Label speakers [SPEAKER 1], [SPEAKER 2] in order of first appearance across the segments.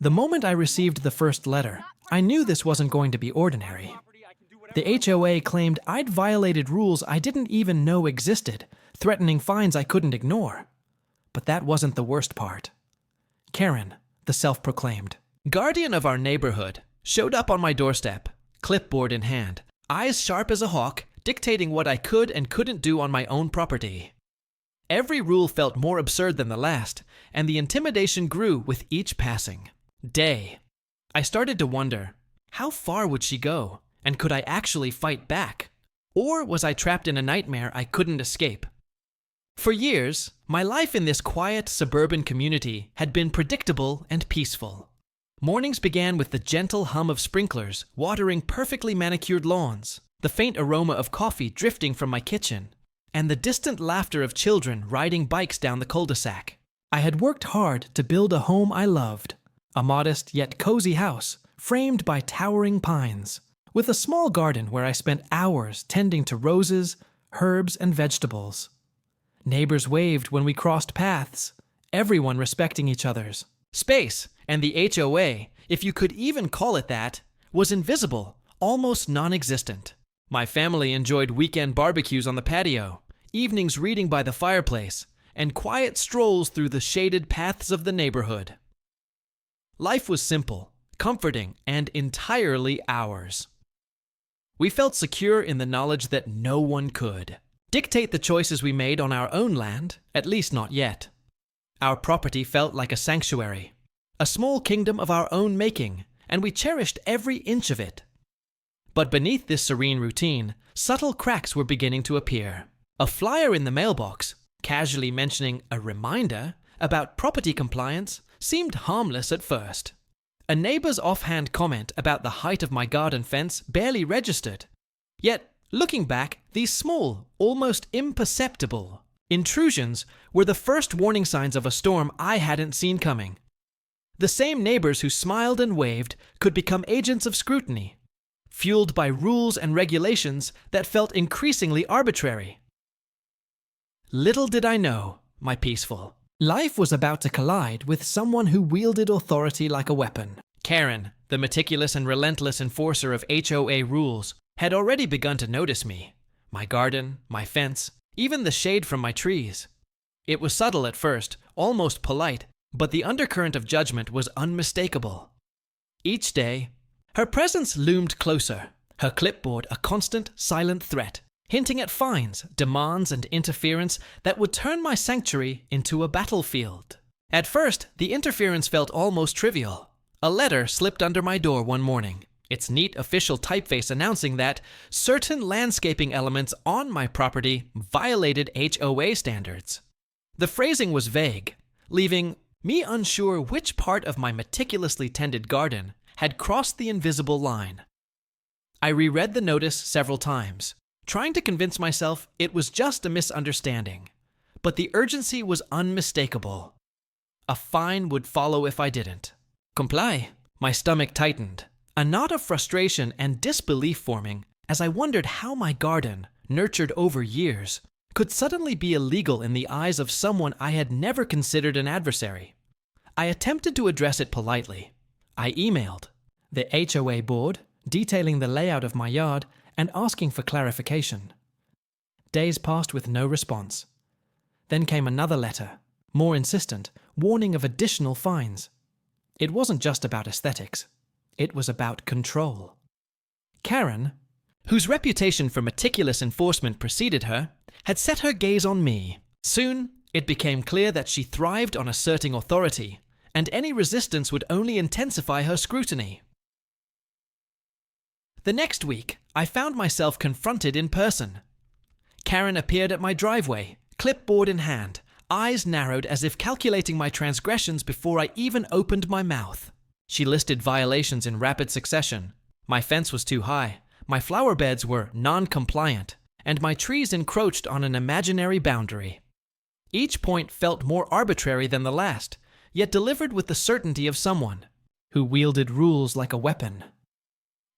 [SPEAKER 1] The moment I received the first letter, I knew this wasn't going to be ordinary. The HOA claimed I'd violated rules I didn't even know existed, threatening fines I couldn't ignore. But that wasn't the worst part. Karen, the self-proclaimed guardian of our neighborhood, showed up on my doorstep, clipboard in hand, eyes sharp as a hawk, dictating what I could and couldn't do on my own property. Every rule felt more absurd than the last, and the intimidation grew with each passing day. I started to wonder, how far would she go, and could I actually fight back? Or was I trapped in a nightmare I couldn't escape? For years, my life in this quiet suburban community had been predictable and peaceful. Mornings began with the gentle hum of sprinklers watering perfectly manicured lawns, the faint aroma of coffee drifting from my kitchen, and the distant laughter of children riding bikes down the cul-de-sac. I had worked hard to build a home I loved, a modest yet cozy house framed by towering pines, with a small garden where I spent hours tending to roses, herbs, and vegetables. Neighbors waved when we crossed paths, everyone respecting each other's space, and the HOA, if you could even call it that, was invisible, almost non-existent. My family enjoyed weekend barbecues on the patio, evenings reading by the fireplace, and quiet strolls through the shaded paths of the neighborhood. Life was simple, comforting, and entirely ours. We felt secure in the knowledge that no one could dictate the choices we made on our own land, at least not yet. Our property felt like a sanctuary, a small kingdom of our own making, and we cherished every inch of it. But beneath this serene routine, subtle cracks were beginning to appear. A flyer in the mailbox, casually mentioning a reminder about property compliance, seemed harmless at first. A neighbor's offhand comment about the height of my garden fence barely registered. Yet, looking back, these small, almost imperceptible intrusions were the first warning signs of a storm I hadn't seen coming. The same neighbors who smiled and waved could become agents of scrutiny, fueled by rules and regulations that felt increasingly arbitrary. Little did I know, my peaceful life was about to collide with someone who wielded authority like a weapon. Karen, the meticulous and relentless enforcer of HOA rules, had already begun to notice me, my garden, my fence, even the shade from my trees. It was subtle at first, almost polite, but the undercurrent of judgment was unmistakable. Each day, her presence loomed closer, her clipboard a constant, silent threat, hinting at fines, demands, and interference that would turn my sanctuary into a battlefield. At first, the interference felt almost trivial. A letter slipped under my door one morning, its neat official typeface announcing that certain landscaping elements on my property violated HOA standards. The phrasing was vague, leaving me unsure which part of my meticulously tended garden had crossed the invisible line. I reread the notice several times, trying to convince myself it was just a misunderstanding, but the urgency was unmistakable. A fine would follow if I didn't comply. My stomach tightened, a knot of frustration and disbelief forming as I wondered how my garden, nurtured over years, could suddenly be illegal in the eyes of someone I had never considered an adversary. I attempted to address it politely. I emailed the HOA board, detailing the layout of my yard and asking for clarification. Days passed with no response. Then came another letter, more insistent, warning of additional fines. It wasn't just about aesthetics. It was about control. Karen, whose reputation for meticulous enforcement preceded her, had set her gaze on me. Soon, it became clear that she thrived on asserting authority, and any resistance would only intensify her scrutiny. The next week, I found myself confronted in person. Karen appeared at my driveway, clipboard in hand, eyes narrowed as if calculating my transgressions before I even opened my mouth. She listed violations in rapid succession. My fence was too high, my flower beds were non-compliant, and my trees encroached on an imaginary boundary. Each point felt more arbitrary than the last, yet delivered with the certainty of someone who wielded rules like a weapon.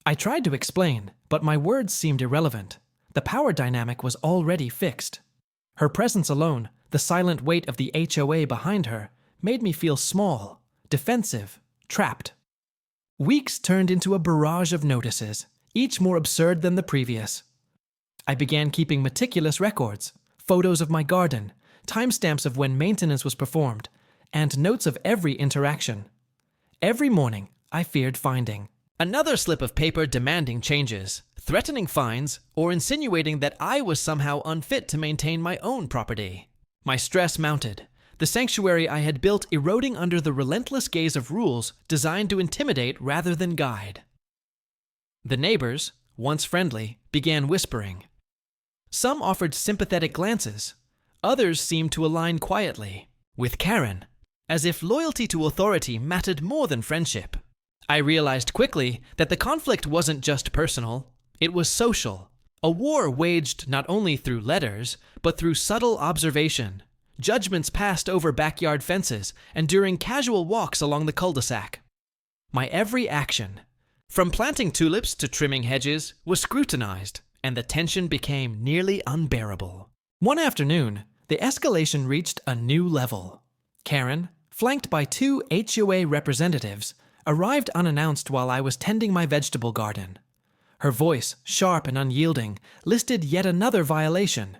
[SPEAKER 1] I tried to explain, but my words seemed irrelevant. The power dynamic was already fixed. Her presence alone, the silent weight of the HOA behind her, made me feel small, defensive, Trapped. Weeks turned into a barrage of notices, each more absurd than the previous. I began keeping meticulous records, photos of my garden, timestamps of when maintenance was performed, and notes of every interaction. Every morning, I feared finding another slip of paper demanding changes, threatening fines, or insinuating that I was somehow unfit to maintain my own property. My stress mounted, the sanctuary I had built eroding under the relentless gaze of rules designed to intimidate rather than guide. The neighbors, once friendly, began whispering. Some offered sympathetic glances. Others seemed to align quietly, with Karen, as if loyalty to authority mattered more than friendship. I realized quickly that the conflict wasn't just personal, it was social. A war waged not only through letters, but through subtle observation, judgments passed over backyard fences and during casual walks along the cul-de-sac. My every action, from planting tulips to trimming hedges, was scrutinized, and the tension became nearly unbearable. One afternoon, the escalation reached a new level. Karen, flanked by 2 HOA representatives, arrived unannounced while I was tending my vegetable garden. Her voice, sharp and unyielding, listed yet another violation.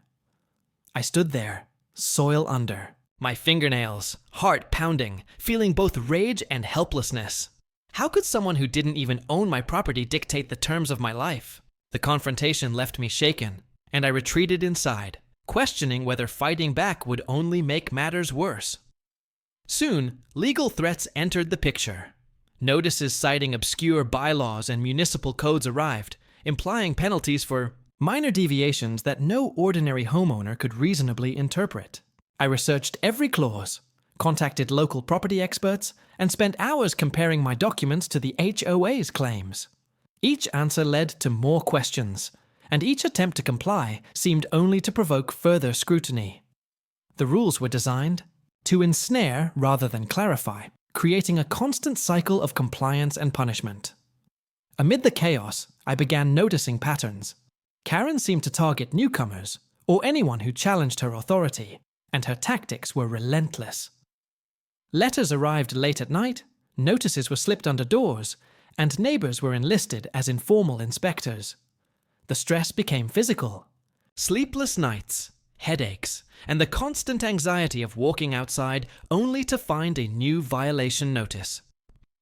[SPEAKER 1] I stood there, soil under, my fingernails, heart pounding, feeling both rage and helplessness. How could someone who didn't even own my property dictate the terms of my life? The confrontation left me shaken, and I retreated inside, questioning whether fighting back would only make matters worse. Soon, legal threats entered the picture. Notices citing obscure bylaws and municipal codes arrived, implying penalties for minor deviations that no ordinary homeowner could reasonably interpret. I researched every clause, contacted local property experts, and spent hours comparing my documents to the HOA's claims. Each answer led to more questions, and each attempt to comply seemed only to provoke further scrutiny. The rules were designed to ensnare rather than clarify, creating a constant cycle of compliance and punishment. Amid the chaos, I began noticing patterns. Karen seemed to target newcomers, or anyone who challenged her authority, and her tactics were relentless. Letters arrived late at night, notices were slipped under doors, and neighbors were enlisted as informal inspectors. The stress became physical. Sleepless nights, headaches, and the constant anxiety of walking outside only to find a new violation notice.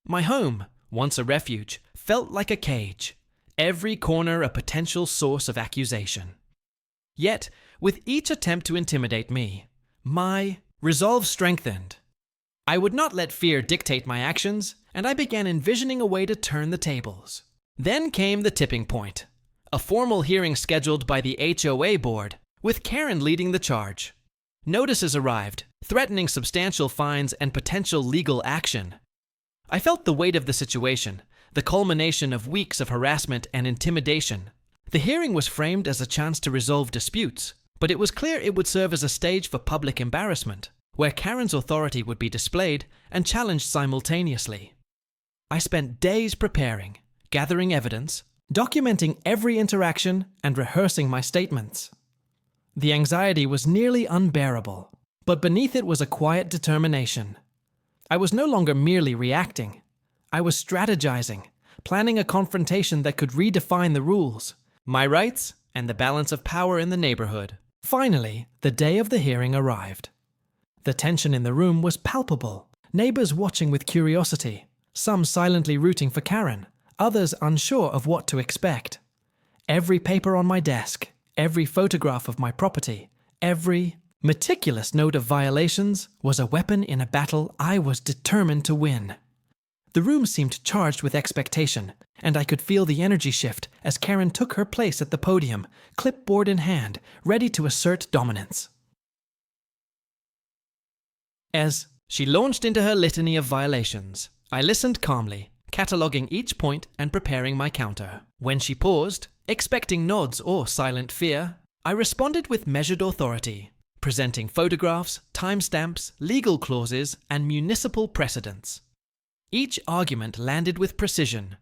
[SPEAKER 1] My home, once a refuge, felt like a cage, every corner a potential source of accusation. Yet, with each attempt to intimidate me, my resolve strengthened. I would not let fear dictate my actions, and I began envisioning a way to turn the tables. Then came the tipping point. A formal hearing scheduled by the HOA board, with Karen leading the charge. Notices arrived, threatening substantial fines and potential legal action. I felt the weight of the situation, the culmination of weeks of harassment and intimidation. The hearing was framed as a chance to resolve disputes, but it was clear it would serve as a stage for public embarrassment, where Karen's authority would be displayed and challenged simultaneously. I spent days preparing, gathering evidence, documenting every interaction, and rehearsing my statements. The anxiety was nearly unbearable, but beneath it was a quiet determination. I was no longer merely reacting. I was strategizing, planning a confrontation that could redefine the rules, my rights, and the balance of power in the neighborhood. Finally, the day of the hearing arrived. The tension in the room was palpable, neighbors watching with curiosity, some silently rooting for Karen, others unsure of what to expect. Every paper on my desk, every photograph of my property, every meticulous note of violations was a weapon in a battle I was determined to win. The room seemed charged with expectation, and I could feel the energy shift as Karen took her place at the podium, clipboard in hand, ready to assert dominance. As she launched into her litany of violations, I listened calmly, cataloguing each point and preparing my counter. When she paused, expecting nods or silent fear, I responded with measured authority, presenting photographs, timestamps, legal clauses, and municipal precedents. Each argument landed with precision,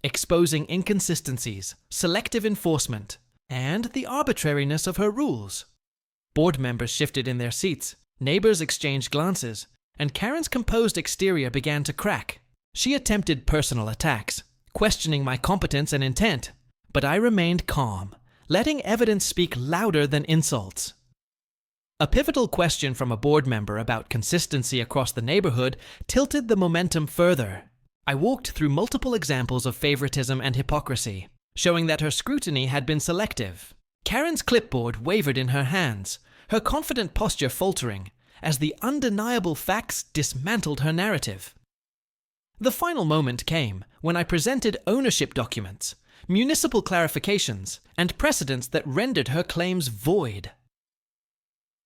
[SPEAKER 1] exposing inconsistencies, selective enforcement, and the arbitrariness of her rules. Board members shifted in their seats, neighbors exchanged glances, and Karen's composed exterior began to crack. She attempted personal attacks, questioning my competence and intent, but I remained calm, letting evidence speak louder than insults. A pivotal question from a board member about consistency across the neighborhood tilted the momentum further. I walked through multiple examples of favoritism and hypocrisy, showing that her scrutiny had been selective. Karen's clipboard wavered in her hands, her confident posture faltering, as the undeniable facts dismantled her narrative. The final moment came when I presented ownership documents, municipal clarifications, and precedents that rendered her claims void.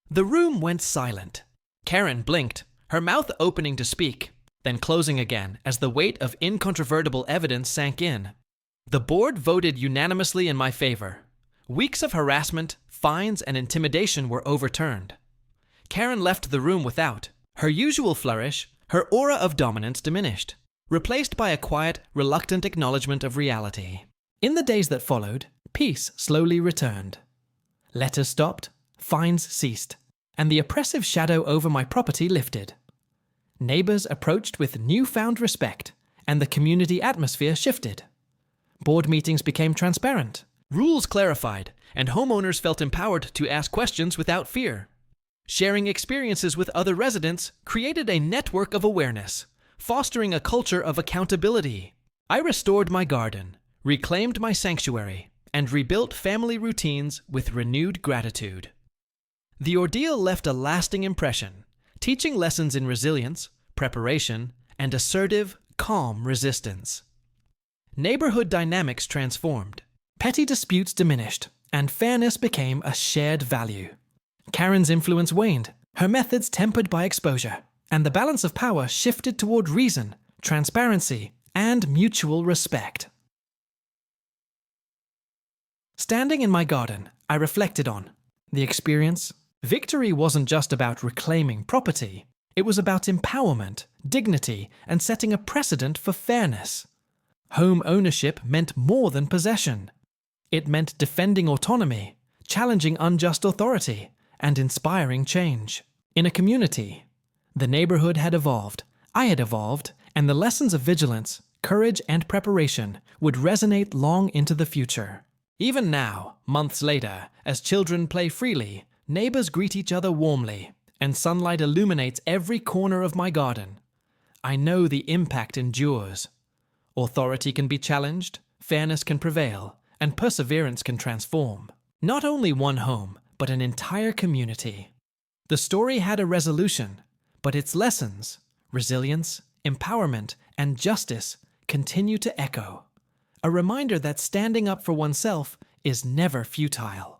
[SPEAKER 1] The room went silent. Karen blinked, her mouth opening to speak, then closing again as the weight of incontrovertible evidence sank in. The board voted unanimously in my favor. Weeks of harassment, fines, and intimidation were overturned. Karen left the room without. Her usual flourish, her aura of dominance diminished, replaced by a quiet, reluctant acknowledgement of reality. In the days that followed, peace slowly returned. Letters stopped, fines ceased, and the oppressive shadow over my property lifted. Neighbors approached with newfound respect, and the community atmosphere shifted. Board meetings became transparent, rules clarified, and homeowners felt empowered to ask questions without fear. Sharing experiences with other residents created a network of awareness, fostering a culture of accountability. I restored my garden, reclaimed my sanctuary, and rebuilt family routines with renewed gratitude. The ordeal left a lasting impression, teaching lessons in resilience, preparation, and assertive, calm resistance. Neighborhood dynamics transformed. Petty disputes diminished, and fairness became a shared value. Karen's influence waned, her methods tempered by exposure, and the balance of power shifted toward reason, transparency, and mutual respect. Standing in my garden, I reflected on the experience. Victory wasn't just about reclaiming property. It was about empowerment, dignity, and setting a precedent for fairness. Home ownership meant more than possession. It meant defending autonomy, challenging unjust authority, and inspiring change. In a community, the neighborhood had evolved, I had evolved, and the lessons of vigilance, courage, and preparation would resonate long into the future. Even now, months later, as children play freely, neighbors greet each other warmly, and sunlight illuminates every corner of my garden. I know the impact endures. Authority can be challenged, fairness can prevail, and perseverance can transform. Not only one home, but an entire community. The story had a resolution, but its lessons, resilience, empowerment, and justice continue to echo. A reminder that standing up for oneself is never futile.